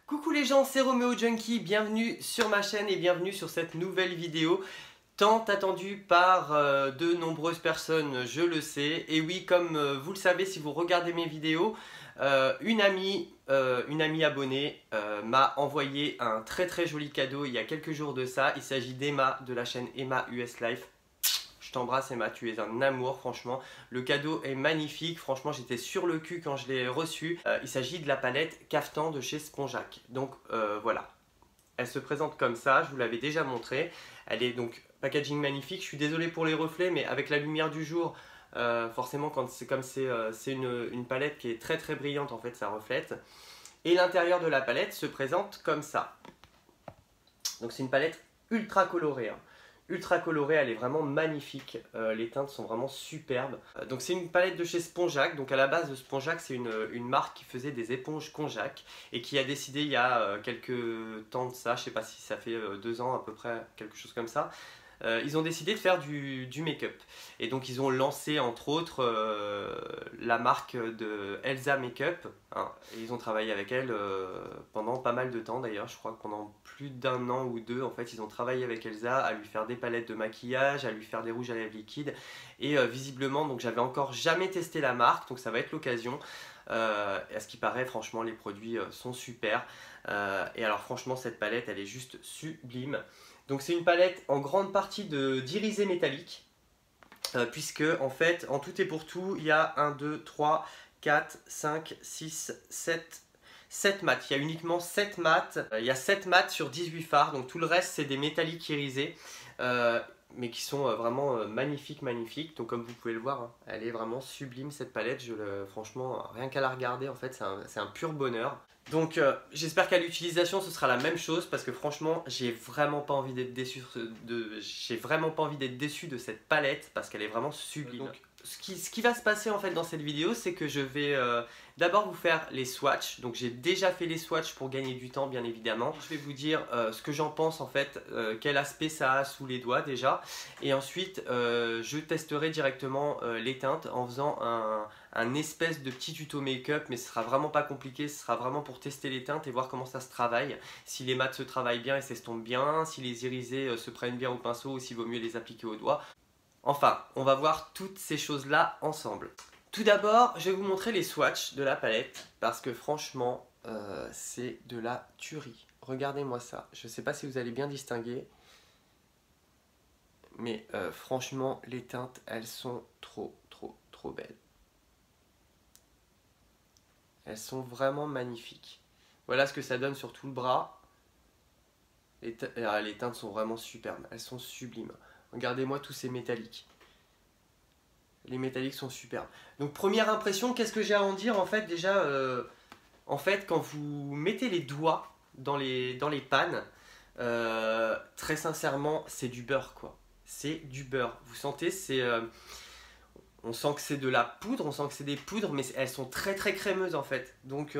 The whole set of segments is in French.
Coucou les gens, c'est Roméo Junkie, bienvenue sur ma chaîne et bienvenue sur cette nouvelle vidéo tant attendue par de nombreuses personnes, je le sais. Et oui, comme vous le savez si vous regardez mes vidéos, une amie abonnée m'a envoyé un très joli cadeau il y a quelques jours de ça. Il s'agit d'Emma de la chaîne Emma US Life. Je t'embrasse Emma, tu es un amour franchement. Le cadeau est magnifique, franchement j'étais sur le cul quand je l'ai reçu. Il s'agit de la palette Caftan de chez Spongeac. Donc voilà, elle se présente comme ça, je vous l'avais déjà montré. Elle est donc packaging magnifique, je suis désolé pour les reflets mais avec la lumière du jour, forcément quand c'est comme c'est une palette qui est très brillante en fait, ça reflète. Et l'intérieur de la palette se présente comme ça. Donc c'est une palette ultra colorée, hein. Ultra colorée, elle est vraiment magnifique, les teintes sont vraiment superbes. Donc c'est une palette de chez Spongeac, donc à la base de Spongeac c'est une marque qui faisait des éponges Conjac et qui a décidé il y a quelques temps de ça, je sais pas si ça fait 2 ans à peu près, quelque chose comme ça. Ils ont décidé de faire du make-up et donc ils ont lancé entre autres la marque de Elsa Makeup, hein, et ils ont travaillé avec elle pendant pas mal de temps d'ailleurs, je crois que pendant plus d'1 an ou 2 en fait ils ont travaillé avec Elsa à lui faire des palettes de maquillage, à lui faire des rouges à lèvres liquides et visiblement donc j'avais encore jamais testé la marque donc ça va être l'occasion. À ce qui paraît franchement les produits sont super et alors franchement cette palette elle est juste sublime. Donc c'est une palette en grande partie d'irisé métallique, puisque en fait, en tout et pour tout, il y a 1, 2, 3, 4, 5, 6, 7 mats. Il y a uniquement 7 mats. Il y a 7 mats sur 18 fards, donc tout le reste c'est des métalliques irisés, mais qui sont vraiment magnifiques. Donc comme vous pouvez le voir, hein, elle est vraiment sublime cette palette. Franchement, rien qu'à la regarder, en fait, c'est un pur bonheur. Donc j'espère qu'à l'utilisation ce sera la même chose parce que franchement j'ai vraiment pas envie d'être déçu de cette palette parce qu'elle est vraiment sublime. Donc ce qui va se passer en fait dans cette vidéo c'est que je vais d'abord vous faire les swatchs. Donc j'ai déjà fait les swatchs pour gagner du temps bien évidemment. Je vais vous dire ce que j'en pense en fait, quel aspect ça a sous les doigts déjà. Et ensuite je testerai directement les teintes en faisant un espèce de petit tuto make-up, mais ce sera vraiment pas compliqué, ce sera vraiment pour tester les teintes et voir comment ça se travaille, si les mats se travaillent bien et s'estompent bien, si les irisés se prennent bien au pinceau ou s'il vaut mieux les appliquer au doigt. Enfin, on va voir toutes ces choses-là ensemble. Tout d'abord, je vais vous montrer les swatchs de la palette, parce que franchement, c'est de la tuerie. Regardez-moi ça, je sais pas si vous allez bien distinguer, mais franchement, les teintes, elles sont trop belles. Elles sont vraiment magnifiques. Voilà ce que ça donne sur tout le bras. Les teintes sont vraiment superbes. Elles sont sublimes. Regardez-moi tous ces métalliques. Les métalliques sont superbes. Donc première impression, qu'est-ce que j'ai à en dire en fait déjà en fait quand vous mettez les doigts dans les pannes, très sincèrement c'est du beurre quoi. C'est du beurre. Vous sentez on sent que c'est de la poudre, on sent que c'est des poudres, mais elles sont très crémeuses en fait. Donc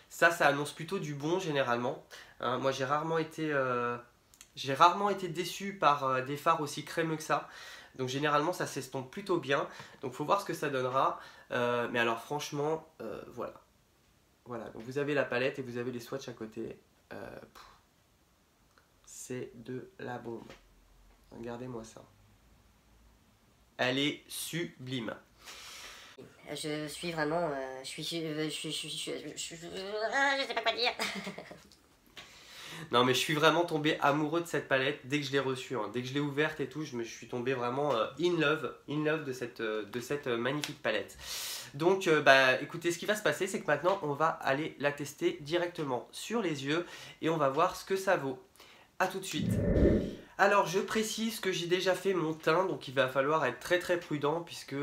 ça annonce plutôt du bon généralement. Hein, moi j'ai rarement été déçu par des fards aussi crémeux que ça. Donc généralement ça s'estompe plutôt bien. Donc faut voir ce que ça donnera. Mais alors franchement, voilà. Voilà, donc vous avez la palette et vous avez les swatchs à côté. C'est de la bombe. Regardez-moi ça. Elle est sublime. Je suis vraiment, je sais pas quoi dire. Non mais je suis vraiment tombé amoureux de cette palette dès que je l'ai reçue, hein. Dès que je l'ai ouverte et tout, je suis tombé vraiment in love de cette magnifique palette. Donc bah écoutez, ce qui va se passer c'est que maintenant on va aller la tester directement sur les yeux et on va voir ce que ça vaut. A tout de suite. Alors je précise que j'ai déjà fait mon teint, donc il va falloir être très prudent puisque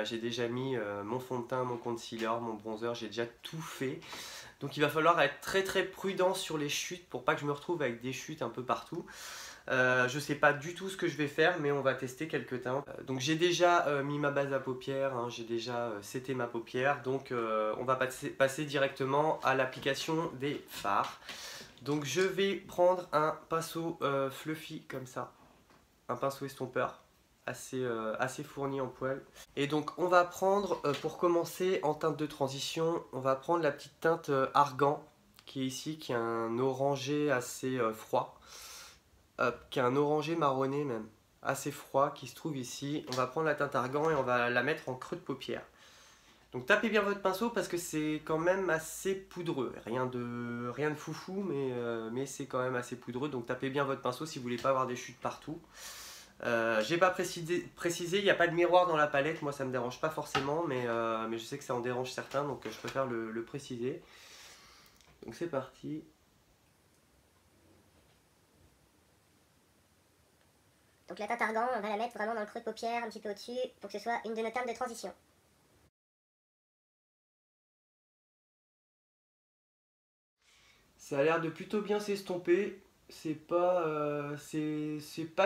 j'ai déjà mis mon fond de teint, mon concealer, mon bronzer, j'ai déjà tout fait. Donc il va falloir être très prudent sur les chutes pour pas que je me retrouve avec des chutes un peu partout. Je sais pas du tout ce que je vais faire mais on va tester quelques teintes. Donc j'ai déjà mis ma base à paupières, hein, j'ai déjà seté ma paupière, donc on va passer directement à l'application des fards. Donc je vais prendre un pinceau fluffy comme ça, un pinceau estompeur. assez fourni en poils. Et donc on va prendre, pour commencer en teinte de transition, on va prendre la petite teinte Argan qui est ici, qui est un orangé assez froid, qui est un orangé marronné même, assez froid, qui se trouve ici. On va prendre la teinte Argan et on va la mettre en creux de paupière. Donc tapez bien votre pinceau parce que c'est quand même assez poudreux, rien de foufou, mais c'est quand même assez poudreux, donc tapez bien votre pinceau si vous voulez pas avoir des chutes partout. J'ai pas précisé, il n'y a pas de miroir dans la palette, moi ça me dérange pas forcément, mais je sais que ça en dérange certains, donc je préfère le préciser. Donc c'est parti. Donc la teinte Argan, on va la mettre vraiment dans le creux de paupière, un petit peu au-dessus, pour que ce soit une de nos teintes de transition. Ça a l'air de plutôt bien s'estomper. C'est pas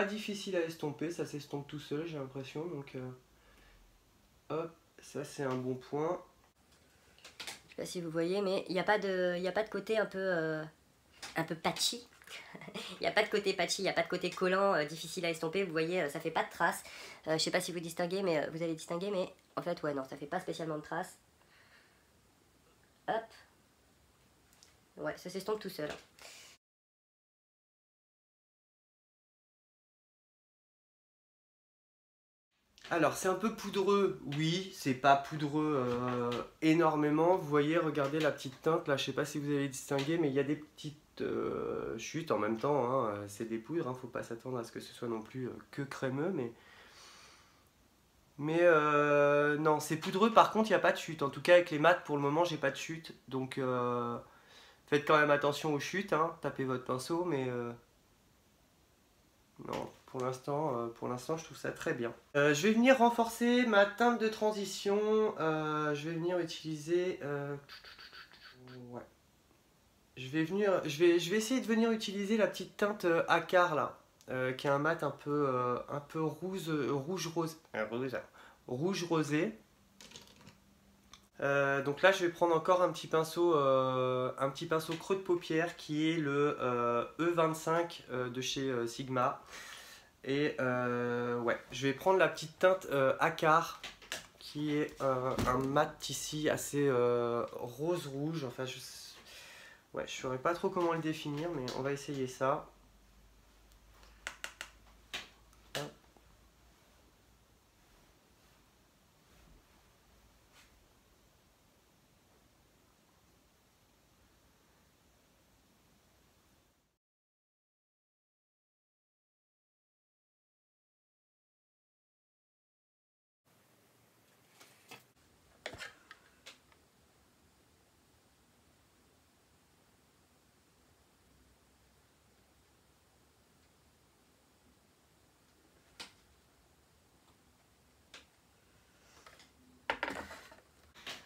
difficile à estomper, ça s'estompe tout seul, j'ai l'impression. Donc, hop, ça c'est un bon point. Je sais pas si vous voyez, mais il n'y a pas de côté un peu patchy. Il n'y a pas de côté patchy, il n'y a pas de côté collant, difficile à estomper. Vous voyez, ça fait pas de traces. Je sais pas si vous distinguez, mais vous allez distinguer, mais en fait, ouais, non, ça fait pas spécialement de traces. Hop. Ouais, ça s'estompe tout seul. Alors c'est un peu poudreux, oui, c'est pas poudreux énormément. Vous voyez, regardez la petite teinte là, je sais pas si vous avez distingué, mais il y a des petites chutes en même temps, hein, c'est des poudres, hein, faut pas s'attendre à ce que ce soit non plus que crémeux, mais non, c'est poudreux, par contre il n'y a pas de chute. En tout cas avec les mats pour le moment j'ai pas de chute, donc faites quand même attention aux chutes, hein, tapez votre pinceau, mais non, pour l'instant, je trouve ça très bien. Je vais venir renforcer ma teinte de transition. Je vais venir utiliser. Ouais. Je vais essayer de venir utiliser la petite teinte Acar là, qui est un mat un peu rouge rosé. Donc là, je vais prendre encore un petit pinceau creux de paupière qui est le E25 de chez Sigma. Et ouais, je vais prendre la petite teinte Acar qui est un mat ici assez rose-rouge. Enfin, ouais, je saurais pas trop comment le définir, mais on va essayer ça.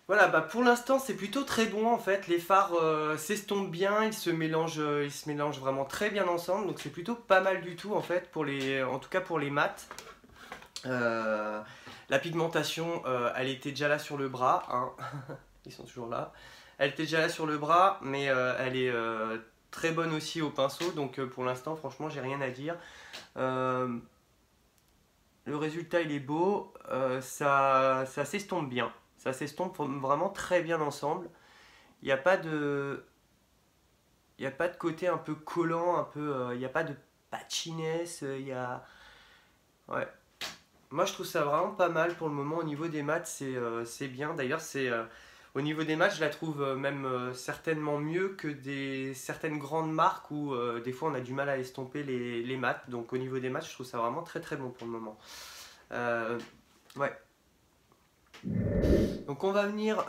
Voilà, bah pour l'instant c'est plutôt très bon en fait, les fards s'estompent bien, ils se mélangent vraiment très bien ensemble, donc c'est plutôt pas mal du tout en fait, en tout cas pour les mats. La pigmentation, elle était déjà là sur le bras, hein. Ils sont toujours là. Elle était déjà là sur le bras, mais elle est très bonne aussi au pinceau, donc pour l'instant franchement j'ai rien à dire. Le résultat il est beau, ça s'estompe bien. Ça s'estompe vraiment très bien ensemble. Il n'y a pas de... Il n'y a pas de côté un peu collant, il n'y a pas de patchiness, Ouais. Moi je trouve ça vraiment pas mal pour le moment au niveau des mats, c'est bien. D'ailleurs au niveau des mats je la trouve même certainement mieux que certaines grandes marques où des fois on a du mal à estomper les mats. Donc au niveau des mats je trouve ça vraiment très très bon pour le moment. Ouais. Donc on va venir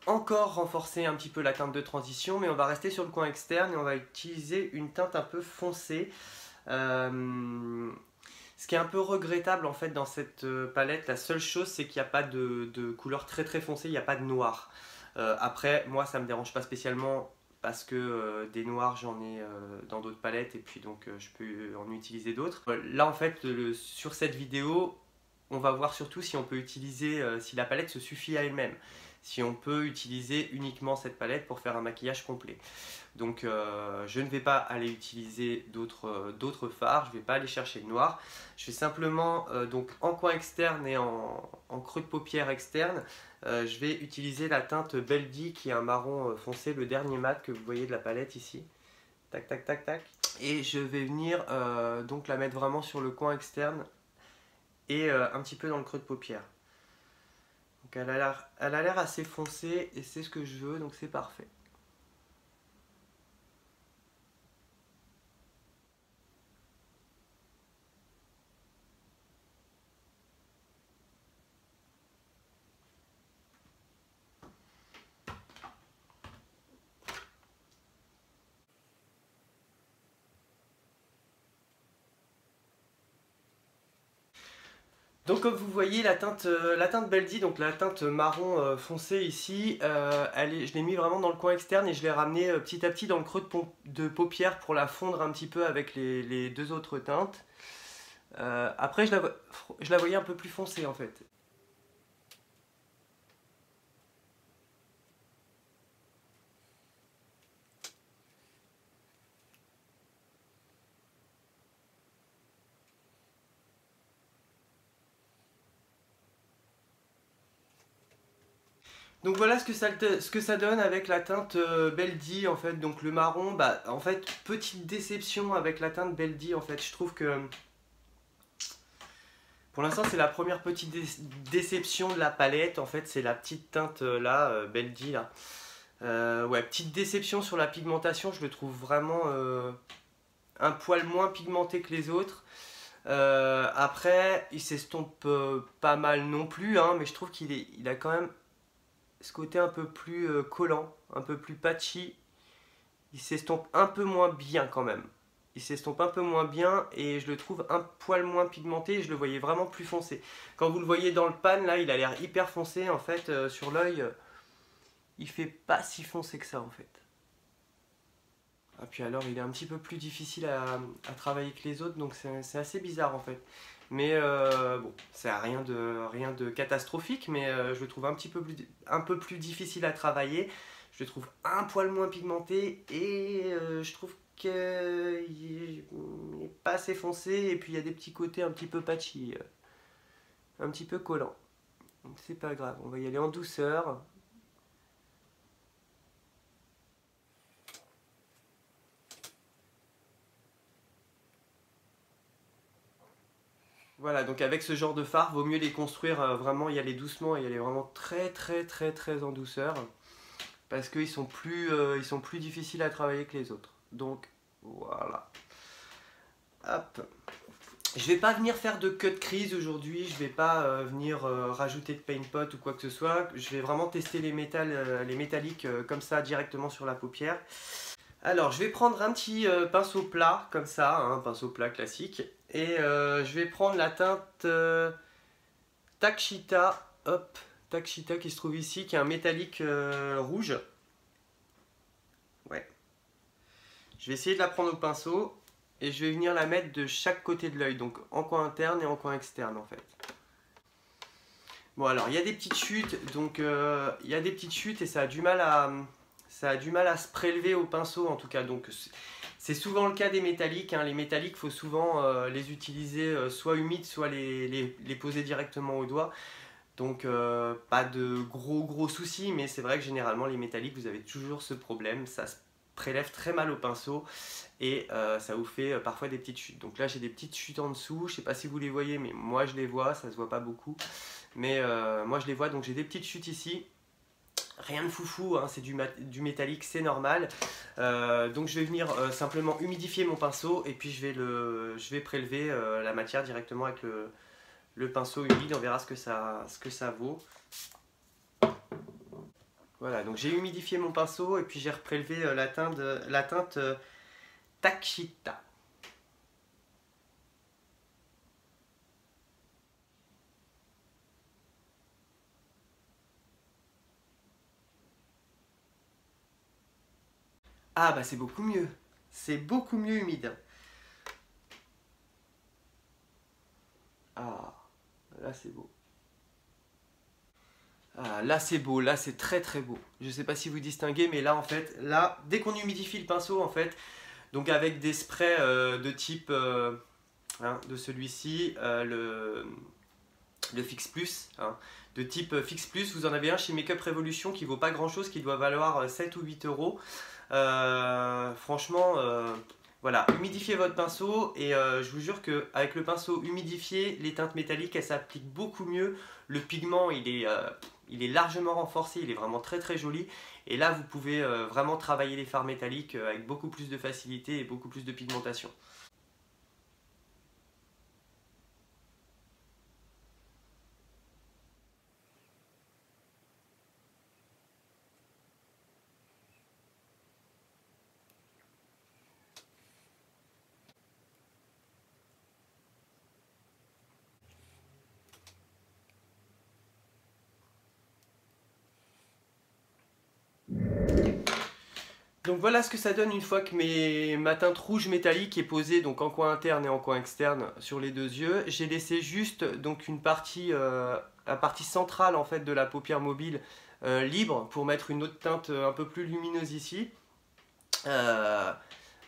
encore renforcer un petit peu la teinte de transition, mais on va rester sur le coin externe et on va utiliser une teinte un peu foncée. Ce qui est un peu regrettable en fait dans cette palette, la seule chose c'est qu'il n'y a pas de couleur très très foncée, il n'y a pas de noir. Après, moi ça me dérange pas spécialement parce que des noirs j'en ai dans d'autres palettes et puis donc je peux en utiliser d'autres. Là en fait, sur cette vidéo, on va voir surtout si on peut utiliser, si la palette se suffit à elle-même. Si on peut utiliser uniquement cette palette pour faire un maquillage complet. Donc je ne vais pas aller utiliser d'autres fards, je ne vais pas aller chercher le noir. Je vais simplement, donc en coin externe et en creux de paupière externe, je vais utiliser la teinte Beldi qui est un marron foncé, le dernier mat que vous voyez de la palette ici. Tac, tac, tac, tac. Et je vais venir donc la mettre vraiment sur le coin externe et un petit peu dans le creux de paupière. Donc elle a l'air assez foncée et c'est ce que je veux, donc c'est parfait. Donc comme vous voyez la teinte Beldi, donc la teinte marron foncé ici, je l'ai mis vraiment dans le coin externe et je l'ai ramené petit à petit dans le creux de paupière pour la fondre un petit peu avec les deux autres teintes. Après je la voyais un peu plus foncée en fait. Donc voilà ce que ça donne avec la teinte Beldi en fait, donc le marron, bah en fait petite déception avec la teinte Beldi en fait, je trouve que pour l'instant c'est la première petite déception de la palette en fait, c'est la petite teinte là, Beldi là. Ouais, petite déception sur la pigmentation, je le trouve vraiment un poil moins pigmenté que les autres. Après il s'estompe pas mal non plus, hein, mais je trouve il a quand même ce côté un peu plus collant, un peu plus patchy, il s'estompe un peu moins bien quand même. Il s'estompe un peu moins bien et je le trouve un poil moins pigmenté et je le voyais vraiment plus foncé. Quand vous le voyez dans le pan, là, il a l'air hyper foncé en fait, sur l'œil, il fait pas si foncé que ça en fait. Ah, puis alors, il est un petit peu plus difficile à travailler que les autres, donc c'est assez bizarre en fait. Mais bon, c'est rien de catastrophique, mais je le trouve un peu plus difficile à travailler. Je le trouve un poil moins pigmenté et je trouve qu'il n'est pas assez foncé. Et puis il y a des petits côtés un petit peu patchy, un petit peu collants. Donc c'est pas grave, on va y aller en douceur. Voilà, donc avec ce genre de fard, vaut mieux les construire vraiment, y aller doucement et y aller vraiment très en douceur. Parce qu'ils sont plus difficiles à travailler que les autres. Donc, voilà. Hop. Je vais pas venir faire de cut crease aujourd'hui, je vais pas venir rajouter de paint pot ou quoi que ce soit. Je vais vraiment tester les métalliques comme ça directement sur la paupière. Alors, je vais prendre un petit pinceau plat, comme ça, un pinceau plat classique. Et je vais prendre la teinte Takshita, hop, Takshita qui se trouve ici, qui est un métallique rouge. Ouais. Je vais essayer de la prendre au pinceau et je vais venir la mettre de chaque côté de l'œil, donc en coin interne et en coin externe en fait. Bon alors, il y a des petites chutes, donc il y a des petites chutes et ça a du mal à se prélever au pinceau en tout cas, donc c'est souvent le cas des métalliques, hein. Les métalliques, il faut souvent les utiliser soit humides, soit les poser directement au doigt. Donc pas de gros soucis, mais c'est vrai que généralement les métalliques, vous avez toujours ce problème, ça se prélève très mal au pinceau et ça vous fait parfois des petites chutes. Donc là j'ai des petites chutes en dessous, je sais pas si vous les voyez, mais moi je les vois, ça se voit pas beaucoup. Mais moi je les vois, donc j'ai des petites chutes ici. Rien de foufou, hein, c'est du métallique, c'est normal. Donc je vais venir simplement humidifier mon pinceau et puis je vais prélever la matière directement avec le pinceau humide, on verra ce que ça vaut. Voilà, donc j'ai humidifié mon pinceau et puis j'ai reprélevé la teinte Takshita. Ah bah c'est beaucoup mieux. C'est beaucoup mieux humide. Ah, là c'est beau. Ah, là c'est beau, là c'est très très beau. Je sais pas si vous distinguez, mais là en fait, là, dès qu'on humidifie le pinceau en fait, donc avec des sprays de type de celui-ci, le Fix Plus, hein, de type Fix Plus, vous en avez un chez Makeup Revolution qui vaut pas grand chose, qui doit valoir 7 ou 8 euros. Franchement, voilà, humidifiez votre pinceau et je vous jure qu'avec le pinceau humidifié, les teintes métalliques elles s'appliquent beaucoup mieux. Le pigment il est largement renforcé, il est vraiment très très joli. Et là vous pouvez vraiment travailler les fards métalliques avec beaucoup plus de facilité et beaucoup plus de pigmentation. Donc voilà ce que ça donne une fois que ma teinte rouge métallique est posée donc en coin interne et en coin externe sur les deux yeux. J'ai laissé juste donc une partie, la partie centrale en fait de la paupière mobile libre pour mettre une autre teinte un peu plus lumineuse ici.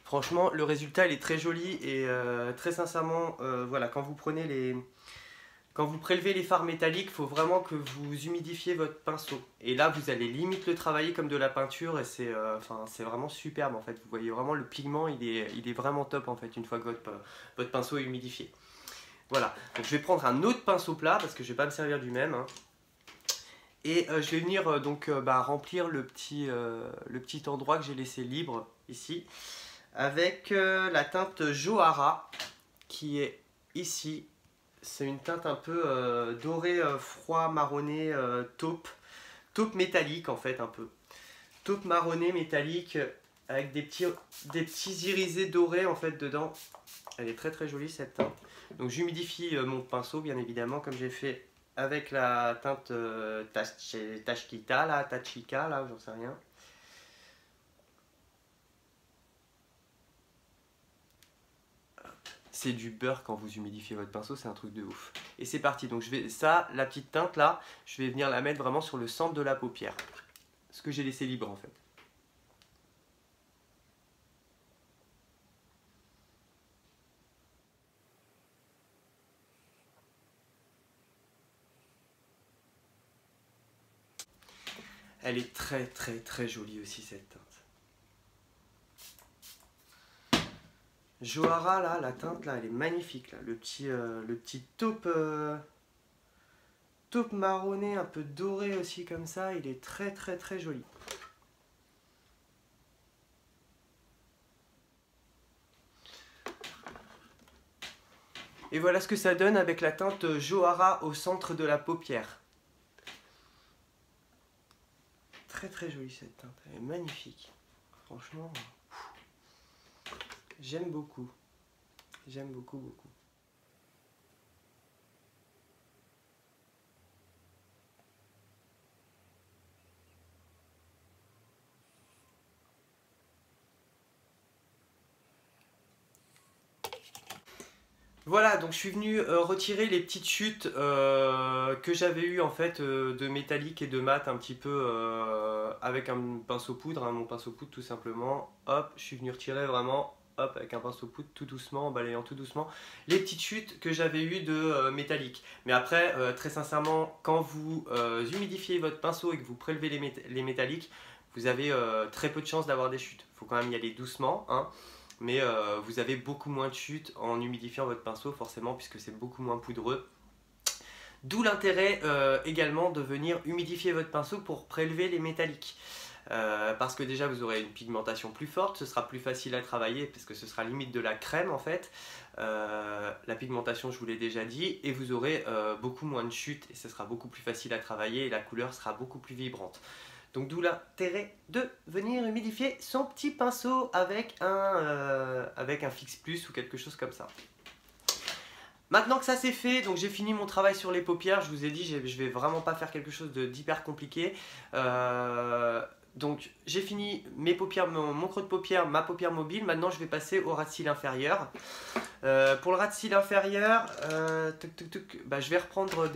Franchement le résultat il est très joli et très sincèrement voilà, quand vous prélevez les fards métalliques, il faut vraiment que vous humidifiez votre pinceau. Et là, vous allez limite le travailler comme de la peinture et c'est vraiment superbe en fait. Vous voyez vraiment le pigment, il est vraiment top en fait une fois que votre pinceau est humidifié. Voilà, donc je vais prendre un autre pinceau plat parce que je ne vais pas me servir du même. Hein. Et je vais venir remplir le petit endroit que j'ai laissé libre ici avec la teinte Johara qui est ici. C'est une teinte un peu doré, froid, marronné, taupe métallique en fait un peu. Taupe marronné métallique avec des petits irisés dorés en fait dedans. Elle est très très jolie cette teinte. Donc j'humidifie mon pinceau bien évidemment comme j'ai fait avec la teinte Tachika là, j'en sais rien. C'est du beurre quand vous humidifiez votre pinceau, c'est un truc de ouf. Et c'est parti, donc la petite teinte là, je vais venir la mettre vraiment sur le centre de la paupière. Ce que j'ai laissé libre en fait. Elle est très très très jolie aussi cette teinte. Johara là, la teinte là, elle est magnifique là. Le petit taupe marronné, un peu doré aussi comme ça, il est très très très joli. Et voilà ce que ça donne avec la teinte Johara au centre de la paupière. Très très jolie cette teinte, elle est magnifique. Franchement, j'aime beaucoup. J'aime beaucoup beaucoup. Voilà, donc je suis venu retirer les petites chutes que j'avais eues en fait de métallique et de mat un petit peu avec un pinceau poudre, hein, mon pinceau poudre tout simplement. Hop, je suis venu retirer vraiment, hop, avec un pinceau poudre tout doucement, en balayant tout doucement, les petites chutes que j'avais eues de métallique. Mais après, très sincèrement, quand vous humidifiez votre pinceau et que vous prélevez les métalliques, vous avez très peu de chances d'avoir des chutes. Il faut quand même y aller doucement, hein. Mais vous avez beaucoup moins de chutes en humidifiant votre pinceau forcément puisque c'est beaucoup moins poudreux. D'où l'intérêt également de venir humidifier votre pinceau pour prélever les métalliques. Parce que déjà vous aurez une pigmentation plus forte, ce sera plus facile à travailler parce que ce sera limite de la crème en fait. La pigmentation je vous l'ai déjà dit et vous aurez beaucoup moins de chutes et ce sera beaucoup plus facile à travailler et la couleur sera beaucoup plus vibrante. Donc d'où l'intérêt de venir humidifier son petit pinceau avec un Fix Plus ou quelque chose comme ça. Maintenant que ça c'est fait, donc j'ai fini mon travail sur les paupières, je vous ai dit je vais vraiment pas faire quelque chose d'hyper compliqué. Donc j'ai fini mes paupières, mon creux de paupière, ma paupière mobile. Maintenant je vais passer au ras de cils inférieur. Pour le ras de cils inférieur, je vais reprendre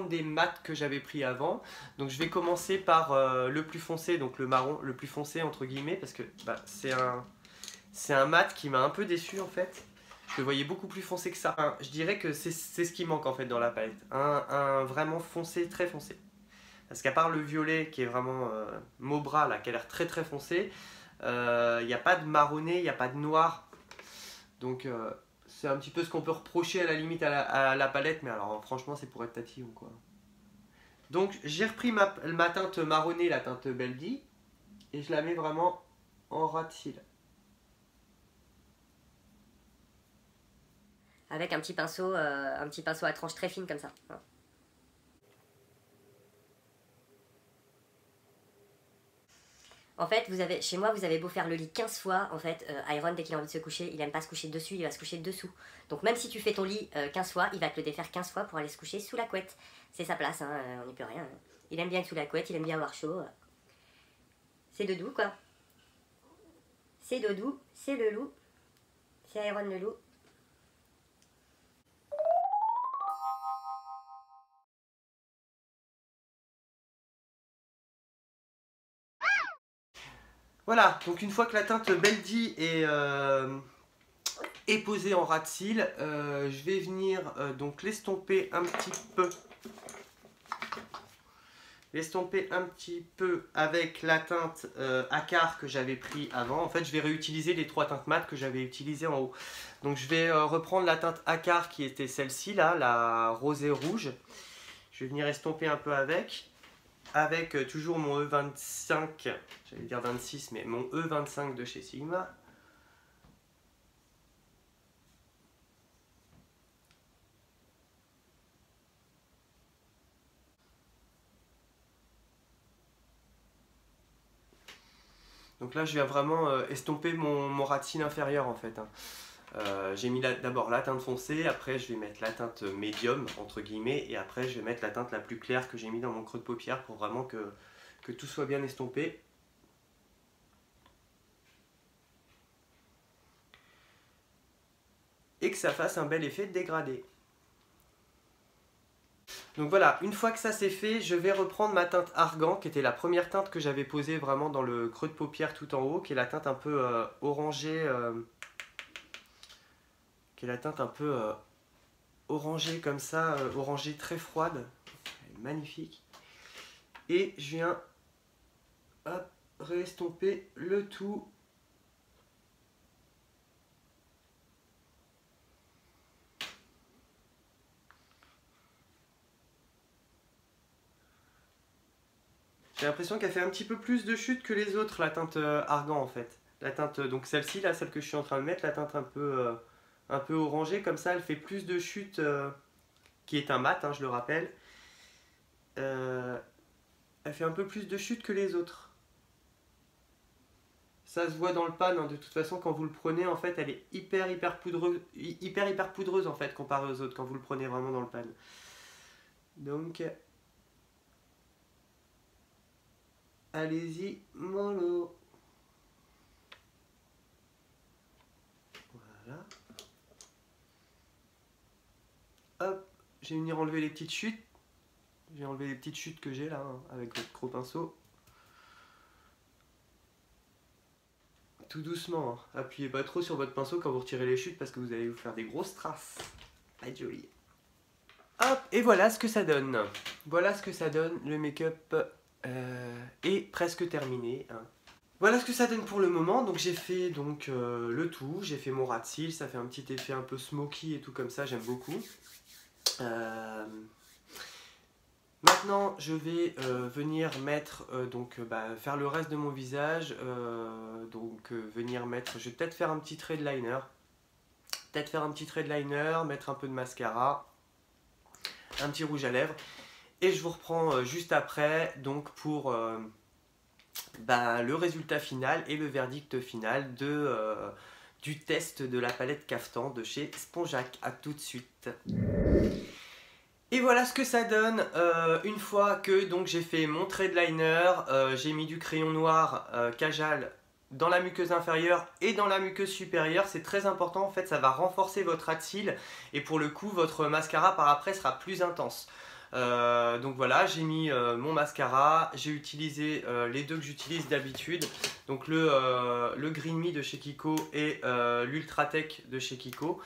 des mats que j'avais pris avant. Donc je vais commencer par le plus foncé, donc le marron, le plus foncé entre guillemets, parce que c'est un mat qui m'a un peu déçu en fait. Je le voyais beaucoup plus foncé que ça. Je dirais que c'est ce qui manque en fait dans la palette. Un vraiment foncé, très foncé. Parce qu'à part le violet qui est vraiment Maubras là, qui a l'air très très foncé, il n'y a pas de marronné, il n'y a pas de noir. Donc c'est un petit peu ce qu'on peut reprocher à la limite à la palette, mais alors franchement c'est pour être tatillon quoi. Donc j'ai repris ma teinte marronnée, la teinte Beldi, et je la mets vraiment en ras de cils. Avec un petit pinceau à tranche très fine comme ça. En fait, chez moi, vous avez beau faire le lit 15 fois, en fait, Iron, dès qu'il a envie de se coucher, il aime pas se coucher dessus, il va se coucher dessous. Donc même si tu fais ton lit 15 fois, il va te le défaire 15 fois pour aller se coucher sous la couette. C'est sa place, hein, on n'y peut rien. Il aime bien être sous la couette, il aime bien avoir chaud. C'est Doudou, quoi. C'est Doudou, c'est le loup. C'est Iron le loup. Voilà, donc une fois que la teinte Beldi est posée en ras de cils, je vais venir donc l'estomper un petit peu. L'estomper un petit peu avec la teinte Acar que j'avais pris avant. En fait, je vais réutiliser les 3 teintes mates que j'avais utilisées en haut. Donc je vais reprendre la teinte Acar qui était celle-ci là, la rosée rouge. Je vais venir estomper un peu avec toujours mon E25, j'allais dire 26, mais mon E25 de chez Sigma. Donc là, je viens vraiment estomper mon ras de cils inférieur en fait. J'ai mis d'abord la teinte foncée, après je vais mettre la teinte médium entre guillemets, et après je vais mettre la teinte la plus claire que j'ai mis dans mon creux de paupière pour vraiment que tout soit bien estompé. Et que ça fasse un bel effet de dégradé. Donc voilà, une fois que ça c'est fait, je vais reprendre ma teinte Argan, qui était la première teinte que j'avais posée vraiment dans le creux de paupière tout en haut, qui est la teinte un peu orangée, orangée comme ça, orangée très froide, elle est magnifique. Et je viens réestomper le tout. J'ai l'impression qu'elle fait un petit peu plus de chute que les autres, la teinte Argan en fait. La teinte, donc celle-ci, là, celle que je suis en train de mettre, la teinte un peu orangée, comme ça, elle fait plus de chute, qui est un mat, hein, je le rappelle. Elle fait un peu plus de chute que les autres. Ça se voit dans le pan, hein, de toute façon, quand vous le prenez, en fait, elle est hyper poudreuse en fait, comparée aux autres, quand vous le prenez vraiment dans le pan. Donc... allez-y, mollo. Voilà. Hop, je vais venir enlever les petites chutes. J'ai enlevé les petites chutes que j'ai là, hein, avec votre gros pinceau. Tout doucement, hein. Appuyez pas trop sur votre pinceau quand vous retirez les chutes parce que vous allez vous faire des grosses traces. Pas être joli. Hop, et voilà ce que ça donne. Voilà ce que ça donne, le make-up est presque terminé, hein. Voilà ce que ça donne pour le moment. Donc j'ai fait le tout, j'ai fait mon ras de cils, ça fait un petit effet un peu smoky et tout comme ça, j'aime beaucoup. Maintenant je vais venir mettre faire le reste de mon visage, venir mettre, je vais peut-être faire un petit trait de liner, mettre un peu de mascara, un petit rouge à lèvres, et je vous reprends juste après donc pour le résultat final et le verdict final du test de la palette Caftan de chez Spongeac. A tout de suite. Et voilà ce que ça donne une fois que j'ai fait mon trait de liner, j'ai mis du crayon noir Kajal dans la muqueuse inférieure et dans la muqueuse supérieure. C'est très important, en fait ça va renforcer votre ras de cils et pour le coup votre mascara par après sera plus intense. Donc voilà, j'ai mis mon mascara, j'ai utilisé les deux que j'utilise d'habitude, donc le Green Me de chez Kiko et l'Ultra Tech de chez Kiko.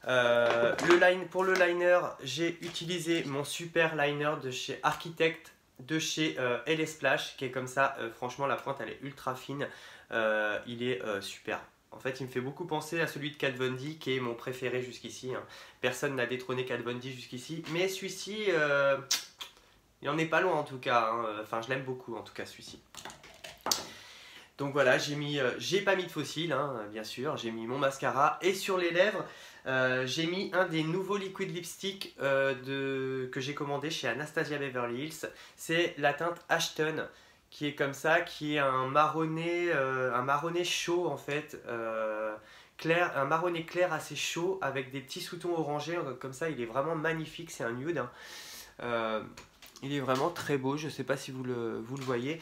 Pour le liner, j'ai utilisé mon super liner de chez Architect, de chez LA Splash, qui est comme ça. Franchement, la pointe elle est ultra fine, il est super. En fait, il me fait beaucoup penser à celui de Kat Von D, qui est mon préféré jusqu'ici. Hein. Personne n'a détrôné Kat Von D jusqu'ici, mais celui-ci, il en est pas loin en tout cas. Hein. Enfin, je l'aime beaucoup en tout cas celui-ci. Donc voilà, j'ai pas mis de fossile, hein, bien sûr, j'ai mis mon mascara et sur les lèvres, j'ai mis un des nouveaux liquid lipstick que j'ai commandé chez Anastasia Beverly Hills. C'est la teinte Ashton, qui est comme ça, qui est un marronné chaud en fait, clair, un marronné clair assez chaud avec des petits sous-tons orangés, comme ça il est vraiment magnifique, c'est un nude. Hein. Il est vraiment très beau, je sais pas si vous le voyez.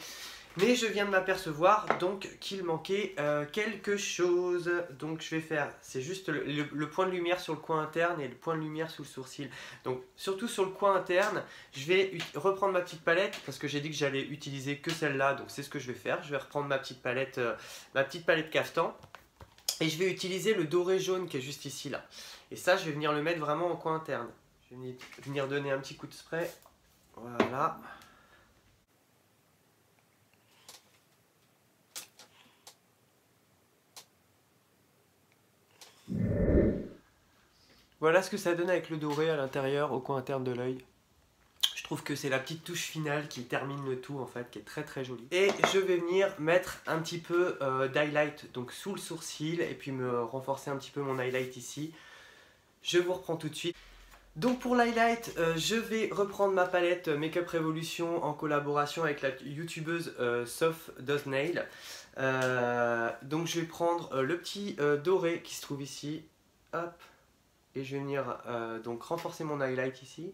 Mais je viens de m'apercevoir donc qu'il manquait quelque chose. Donc je vais faire, c'est juste le point de lumière sur le coin interne et le point de lumière sous le sourcil. Donc surtout sur le coin interne, je vais reprendre ma petite palette parce que j'ai dit que j'allais utiliser que celle-là. Donc c'est ce que je vais faire. Je vais reprendre ma petite palette caftan. Et je vais utiliser le doré jaune qui est juste ici là. Et ça je vais venir le mettre vraiment au coin interne. Je vais venir donner un petit coup de spray. Voilà. Voilà ce que ça donne avec le doré à l'intérieur, au coin interne de l'œil. Je trouve que c'est la petite touche finale qui termine le tout en fait, qui est très très jolie. Et je vais venir mettre un petit peu d'highlight donc sous le sourcil et puis me renforcer un petit peu mon highlight ici. Je vous reprends tout de suite. Donc pour l'highlight, je vais reprendre ma palette Makeup Revolution en collaboration avec la youtubeuse Soft Does Nail. Donc je vais prendre le petit doré qui se trouve ici. Hop. Et je vais venir donc renforcer mon highlight ici.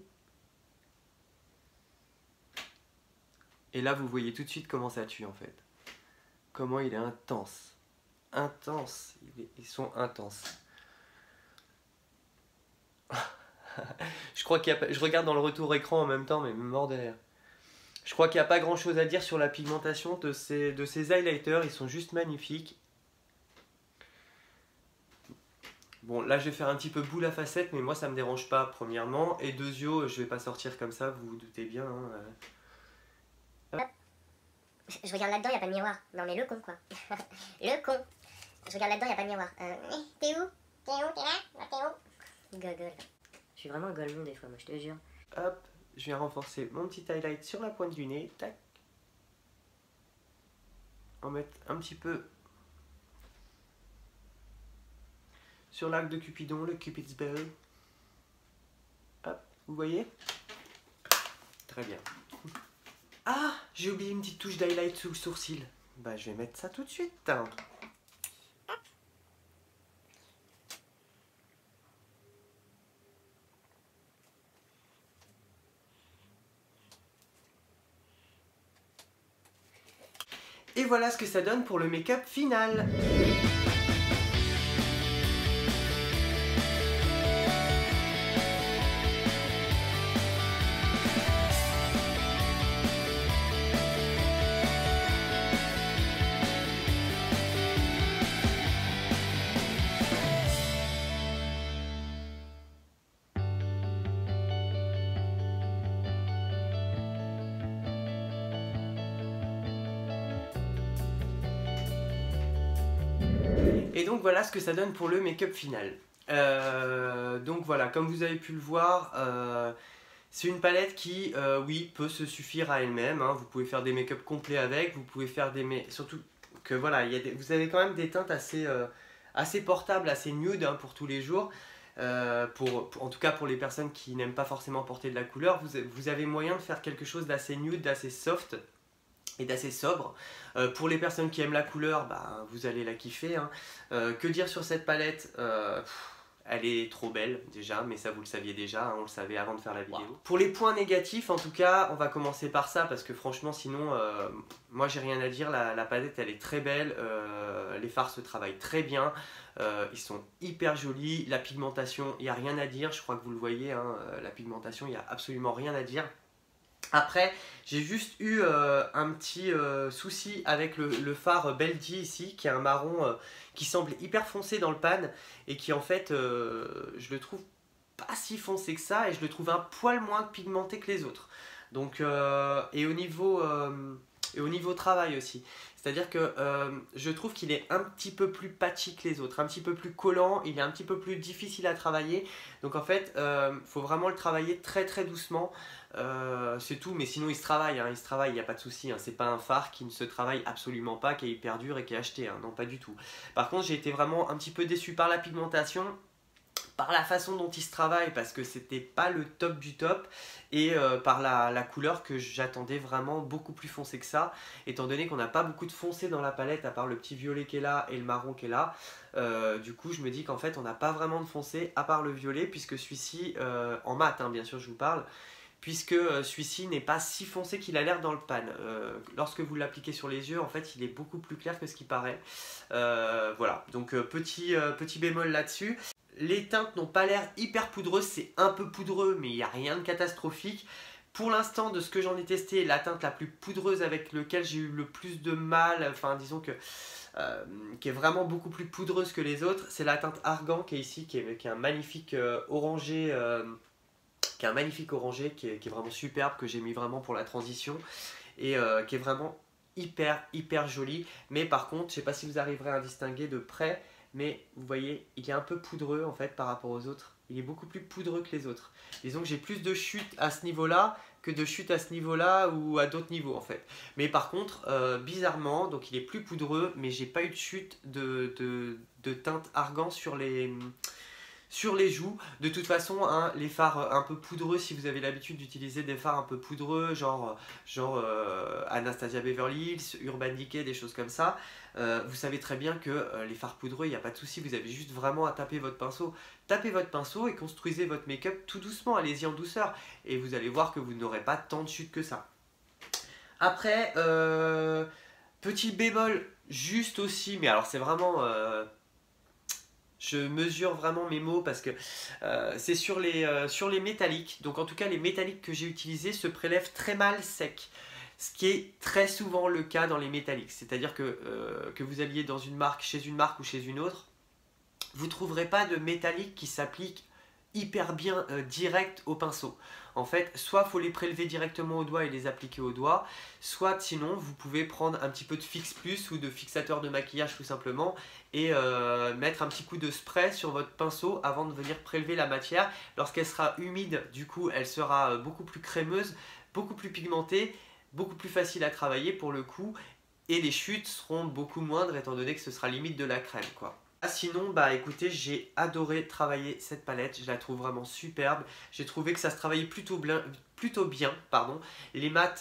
Et là vous voyez tout de suite comment ça tue en fait. Comment il est intense. Intense. Ils sont intenses. Je crois qu'il y a, je regarde dans le retour écran en même temps mais me mort de rire. Je crois qu'il n'y a pas grand chose à dire sur la pigmentation de ces highlighters. Ils sont juste magnifiques. Bon, là je vais faire un petit peu boule à facettes, mais moi ça me dérange pas, premièrement. Et deuxio, je vais pas sortir comme ça, vous vous doutez bien. Hein. Je regarde là-dedans, y a pas de miroir. Non mais le con quoi. Le con. Je regarde là-dedans, y a pas de miroir. T'es où? T'es où? T'es là? T'es où? Gogol. Je suis vraiment golemon des fois, moi je te jure. Hop, je viens renforcer mon petit highlight sur la pointe du nez. Tac. En mettre un petit peu sur l'arc de Cupidon, le Cupid's Bow. Hop, vous voyez? Très bien. Ah, j'ai oublié une petite touche d'highlight sous le sourcil. Bah, je vais mettre ça tout de suite. Et voilà ce que ça donne pour le make-up final. Et donc voilà ce que ça donne pour le make-up final. Donc voilà, comme vous avez pu le voir, c'est une palette qui, oui, peut se suffire à elle-même. Hein. Vous pouvez faire des make-up complets avec, vous pouvez faire des... Surtout que voilà, vous avez quand même des teintes assez portables, assez nude hein, pour tous les jours. En tout cas pour les personnes qui n'aiment pas forcément porter de la couleur, vous avez moyen de faire quelque chose d'assez nude, d'assez soft et d'assez sobre. Pour les personnes qui aiment la couleur, bah, vous allez la kiffer. Hein. Que dire sur cette palette Elle est trop belle déjà, mais ça vous le saviez déjà, hein, on le savait avant de faire la vidéo. Wow. Pour les points négatifs, en tout cas, on va commencer par ça parce que franchement, sinon, moi j'ai rien à dire. La palette, elle est très belle, les fards se travaillent très bien, ils sont hyper jolis. La pigmentation, il n'y a rien à dire, je crois que vous le voyez, hein, la pigmentation, il n'y a absolument rien à dire. Après, j'ai juste eu un petit souci avec le fard Beldi ici, qui est un marron qui semble hyper foncé dans le pan et qui en fait, je le trouve pas si foncé que ça et je le trouve un poil moins pigmenté que les autres. Donc, et au niveau travail aussi. C'est-à-dire que je trouve qu'il est un petit peu plus patchy que les autres, un petit peu plus collant, il est un petit peu plus difficile à travailler. Donc en fait, faut vraiment le travailler très très doucement. C'est tout, mais sinon il se travaille, hein, il n'y a pas de souci, hein, c'est pas un fard qui ne se travaille absolument pas, qui est hyper dur et qui est acheté, hein, non pas du tout. Par contre j'ai été vraiment un petit peu déçu par la pigmentation, par la façon dont il se travaille parce que c'était pas le top du top et par la couleur que j'attendais vraiment beaucoup plus foncé que ça, étant donné qu'on n'a pas beaucoup de foncé dans la palette à part le petit violet qui est là et le marron qui est là. Du coup je me dis qu'en fait on n'a pas vraiment de foncé à part le violet, puisque celui-ci en mat, hein, bien sûr je vous parle, puisque celui-ci n'est pas si foncé qu'il a l'air dans le pan. Lorsque vous l'appliquez sur les yeux, en fait, il est beaucoup plus clair que ce qu'il paraît. Voilà, donc petit bémol là-dessus. Les teintes n'ont pas l'air hyper poudreuses, c'est un peu poudreux, mais il n'y a rien de catastrophique. Pour l'instant, de ce que j'en ai testé, la teinte la plus poudreuse avec laquelle j'ai eu le plus de mal, enfin disons que... qui est vraiment beaucoup plus poudreuse que les autres, c'est la teinte Argan qui est ici, qui est un magnifique orangé... qui est un magnifique orangé, qui est vraiment superbe, que j'ai mis vraiment pour la transition et qui est vraiment hyper joli. Mais par contre, je ne sais pas si vous arriverez à distinguer de près, mais vous voyez, il est un peu poudreux en fait par rapport aux autres. Il est beaucoup plus poudreux que les autres. Disons que j'ai plus de chute à ce niveau-là que de chute à ce niveau-là ou à d'autres niveaux en fait. Mais par contre, bizarrement, donc il est plus poudreux, mais j'ai pas eu de chute de teinte Argan sur les joues. De toute façon, hein, les fards un peu poudreux, si vous avez l'habitude d'utiliser des fards un peu poudreux, genre Anastasia Beverly Hills, Urban Decay, des choses comme ça, vous savez très bien que les fards poudreux, il n'y a pas de souci, vous avez juste vraiment à taper votre pinceau. Tapez votre pinceau et construisez votre make-up tout doucement, allez-y en douceur, et vous allez voir que vous n'aurez pas tant de chute que ça. Après, petit bémol, juste aussi, mais alors c'est vraiment... je mesure vraiment mes mots parce que c'est sur les métalliques. Donc en tout cas les métalliques que j'ai utilisés se prélèvent très mal secs. Ce qui est très souvent le cas dans les métalliques. C'est-à-dire que vous alliez dans une marque, chez une marque ou chez une autre, vous ne trouverez pas de métallique qui s'applique hyper bien direct au pinceau. En fait, soit il faut les prélever directement au doigt et les appliquer au doigt, soit sinon vous pouvez prendre un petit peu de Fix Plus ou de fixateur de maquillage tout simplement et mettre un petit coup de spray sur votre pinceau avant de venir prélever la matière. Lorsqu'elle sera humide, du coup, elle sera beaucoup plus crémeuse, beaucoup plus pigmentée, beaucoup plus facile à travailler pour le coup, et les chutes seront beaucoup moindres étant donné que ce sera limite de la crème quoi. Sinon, bah écoutez, j'ai adoré travailler cette palette, je la trouve vraiment superbe. J'ai trouvé que ça se travaillait plutôt bien, pardon. Les mats,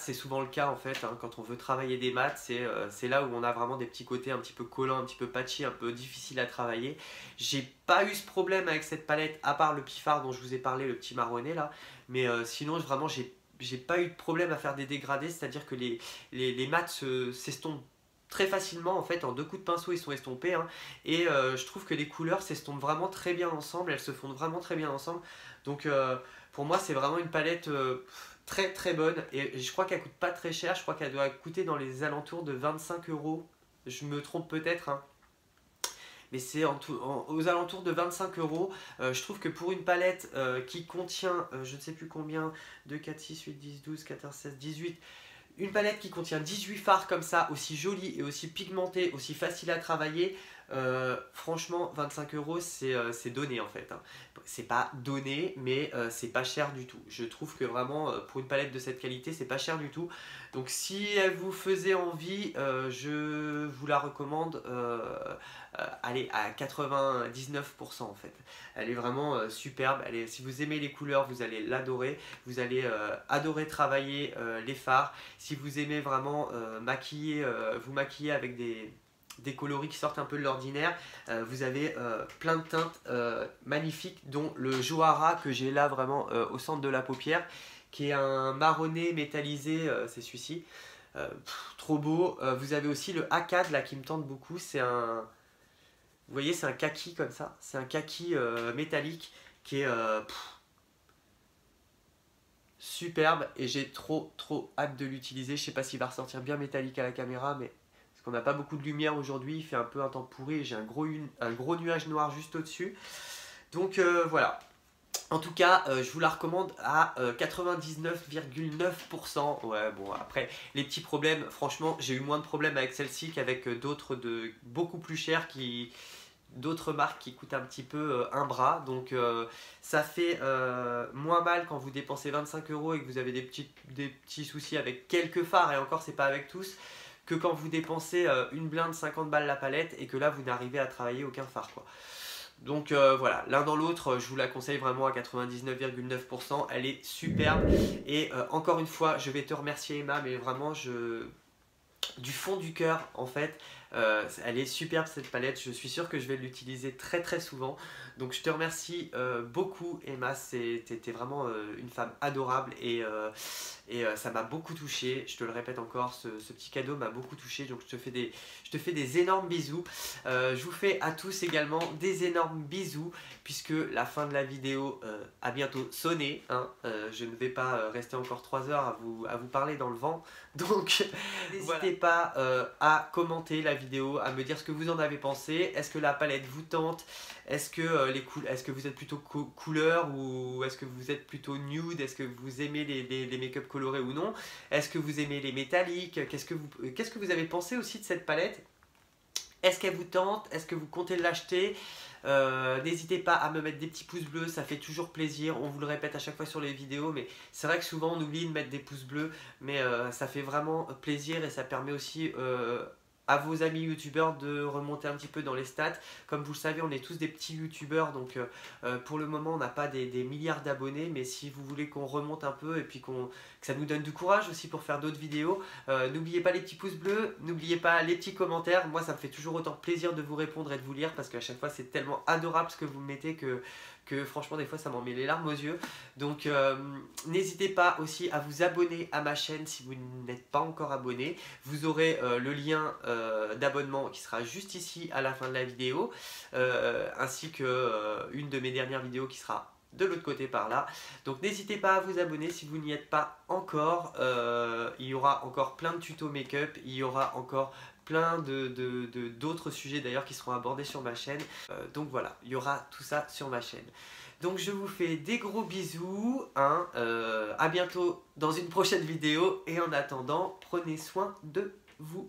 c'est souvent le cas en fait, hein, quand on veut travailler des mats, c'est là où on a vraiment des petits côtés un petit peu collants, un petit peu patchy, un peu difficile à travailler. J'ai pas eu ce problème avec cette palette, à part le petit fard dont je vous ai parlé, le petit marronné là, mais sinon vraiment j'ai pas eu de problème à faire des dégradés, c'est-à-dire que les mats s'estompent très facilement en fait, en 2 coups de pinceau ils sont estompés hein, et je trouve que les couleurs s'estompent vraiment très bien ensemble, elles se fondent vraiment très bien ensemble, donc pour moi c'est vraiment une palette très bonne et je crois qu'elle coûte pas très cher, je crois qu'elle doit coûter dans les alentours de 25 €, je me trompe peut-être hein, mais c'est aux alentours de 25 €. Je trouve que pour une palette qui contient je ne sais plus combien, 2, 4, 6, 8, 10, 12, 14, 16, 18, une palette qui contient 18 fards comme ça, aussi jolie et aussi pigmentée, aussi facile à travailler, franchement 25 € c'est donné en fait, hein. C'est pas donné mais c'est pas cher du tout. Je trouve que vraiment pour une palette de cette qualité c'est pas cher du tout. Donc si elle vous faisait envie, je vous la recommande allez, à 99% en fait. Elle est vraiment superbe, si vous aimez les couleurs vous allez l'adorer, vous allez adorer travailler les fards. Si vous aimez vraiment vous maquiller avec des coloris qui sortent un peu de l'ordinaire. Vous avez plein de teintes magnifiques, dont le Johara que j'ai là vraiment au centre de la paupière, qui est un marronné métallisé, c'est celui-ci. Trop beau. Vous avez aussi le Akkad là qui me tente beaucoup, c'est un... Vous voyez, c'est un kaki comme ça, c'est un kaki métallique qui est superbe et j'ai trop hâte de l'utiliser. Je sais pas s'il va ressortir bien métallique à la caméra, mais parce qu'on n'a pas beaucoup de lumière aujourd'hui, il fait un peu un temps pourri et j'ai un gros nuage noir juste au-dessus. Donc voilà. En tout cas, je vous la recommande à 99,9%. Ouais, bon, après, les petits problèmes, franchement, j'ai eu moins de problèmes avec celle-ci qu'avec d'autres de beaucoup plus chères d'autres marques qui coûtent un petit peu un bras. Donc, ça fait moins mal quand vous dépensez 25 € et que vous avez des petits soucis avec quelques fards, et encore, c'est pas avec tous, que quand vous dépensez une blinde 50 balles la palette et que là, vous n'arrivez à travailler aucun fard, quoi. Donc voilà, l'un dans l'autre, je vous la conseille vraiment à 99,9%, elle est superbe. Et encore une fois, je vais te remercier Emma, mais vraiment, du fond du cœur en fait, elle est superbe cette palette, je suis sûr que je vais l'utiliser très souvent. Donc je te remercie beaucoup Emma, t'es vraiment une femme adorable et ça m'a beaucoup touché, je te le répète encore, ce petit cadeau m'a beaucoup touché, donc je te fais des énormes bisous. Je vous fais à tous également des énormes bisous, puisque la fin de la vidéo a bientôt sonné, hein. Je ne vais pas rester encore 3 heures à vous parler dans le vent, donc n'hésitez pas à commenter la vidéo, à me dire ce que vous en avez pensé. Est-ce que la palette vous tente? Est-ce que vous êtes plutôt couleur ou est-ce que vous êtes plutôt nude? Est-ce que vous aimez les make-up colorés ou non? Est-ce que vous aimez les métalliques? Qu'est-ce que vous avez pensé aussi de cette palette? Est-ce qu'elle vous tente? Est-ce que vous comptez l'acheter? N'hésitez pas à me mettre des petits pouces bleus, ça fait toujours plaisir. On vous le répète à chaque fois sur les vidéos, mais c'est vrai que souvent on oublie de mettre des pouces bleus, mais ça fait vraiment plaisir et ça permet aussi à vos amis youtubeurs de remonter un petit peu dans les stats. Comme vous le savez, on est tous des petits youtubeurs, donc pour le moment on n'a pas des milliards d'abonnés, mais si vous voulez qu'on remonte un peu et puis que ça nous donne du courage aussi pour faire d'autres vidéos, n'oubliez pas les petits pouces bleus, n'oubliez pas les petits commentaires. Moi ça me fait toujours autant plaisir de vous répondre et de vous lire, parce qu'à chaque fois c'est tellement adorable ce que vous me mettez que franchement des fois ça m'en met les larmes aux yeux. Donc n'hésitez pas aussi à vous abonner à ma chaîne si vous n'êtes pas encore abonné. Vous aurez le lien d'abonnement qui sera juste ici à la fin de la vidéo, ainsi que une de mes dernières vidéos qui sera de l'autre côté par là. Donc n'hésitez pas à vous abonner si vous n'y êtes pas encore. Il y aura encore plein de tutos make-up, il y aura encore plein d'autres sujets d'ailleurs qui seront abordés sur ma chaîne. Donc voilà, il y aura tout ça sur ma chaîne. Donc je vous fais des gros bisous, hein, à bientôt dans une prochaine vidéo, et en attendant, prenez soin de vous.